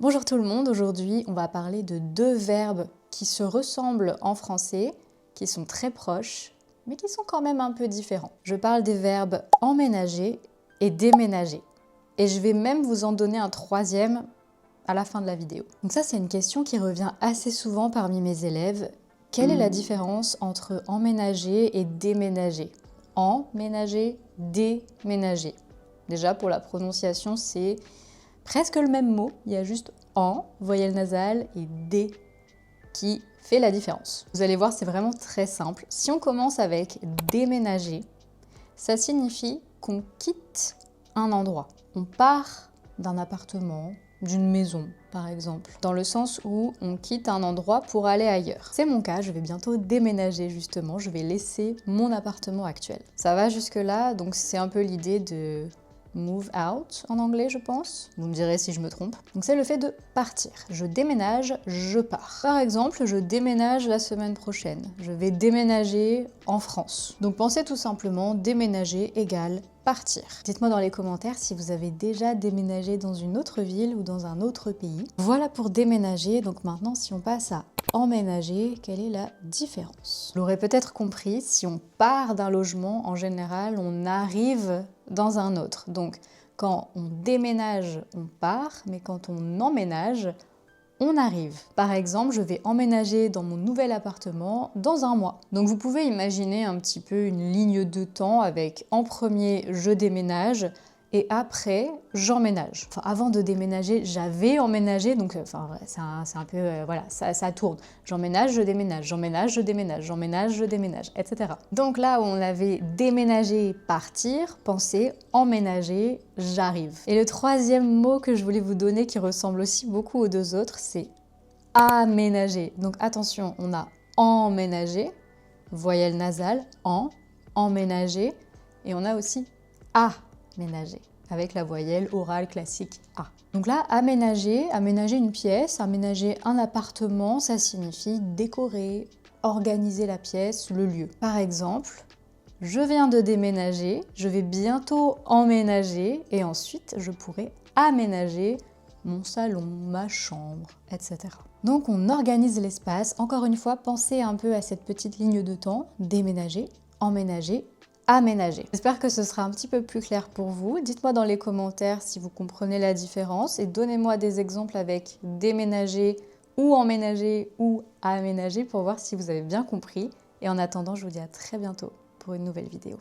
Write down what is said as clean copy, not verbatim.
Bonjour tout le monde, aujourd'hui on va parler de deux verbes qui se ressemblent en français, qui sont très proches, mais qui sont quand même un peu différents. Je parle des verbes emménager et déménager. Et je vais même vous en donner un troisième à la fin de la vidéo. Donc ça c'est une question qui revient assez souvent parmi mes élèves. Quelle est la différence entre emménager et déménager? Emménager, déménager. Déjà pour la prononciation c'est presque le même mot, il y a juste en, voyelle nasale, et dé qui fait la différence. Vous allez voir, c'est vraiment très simple. Si on commence avec déménager, ça signifie qu'on quitte un endroit. On part d'un appartement, d'une maison, par exemple, dans le sens où on quitte un endroit pour aller ailleurs. C'est mon cas, je vais bientôt déménager justement, je vais laisser mon appartement actuel. Ça va jusque-là, donc c'est un peu l'idée de move out en anglais, je pense. Vous me direz si je me trompe. Donc c'est le fait de partir. Je déménage, je pars. Par exemple, je déménage la semaine prochaine. Je vais déménager en France. Donc pensez tout simplement déménager égale partir. Dites-moi dans les commentaires si vous avez déjà déménagé dans une autre ville ou dans un autre pays. Voilà pour déménager. Donc maintenant, si on passe à emménager, quelle est la différence? Vous l'aurez peut-être compris, si on part d'un logement, en général, on arrive dans un autre. Donc, quand on déménage, on part, mais quand on emménage, on arrive. Par exemple, je vais emménager dans mon nouvel appartement dans un mois. Donc vous pouvez imaginer un petit peu une ligne de temps avec en premier, je déménage, et après, j'emménage. Enfin, avant de déménager, j'avais emménagé, donc c'est un peu, voilà, ça tourne. J'emménage, je déménage, j'emménage, je déménage, j'emménage, je déménage, etc. Donc là où on avait déménagé, partir, pensez emménager, j'arrive. Et le troisième mot que je voulais vous donner qui ressemble aussi beaucoup aux deux autres, c'est aménager. Donc attention, on a emménager, voyelle nasale, emménager, et on a aussi aménager, avec la voyelle orale classique A. Donc là, aménager une pièce, aménager un appartement, ça signifie décorer, organiser la pièce, le lieu. Par exemple, je viens de déménager, je vais bientôt emménager et ensuite je pourrai aménager mon salon, ma chambre, etc. Donc on organise l'espace. Encore une fois, pensez un peu à cette petite ligne de temps, déménager, emménager, aménager. J'espère que ce sera un petit peu plus clair pour vous. Dites-moi dans les commentaires si vous comprenez la différence et donnez-moi des exemples avec déménager ou emménager ou aménager pour voir si vous avez bien compris. Et en attendant, je vous dis à très bientôt pour une nouvelle vidéo.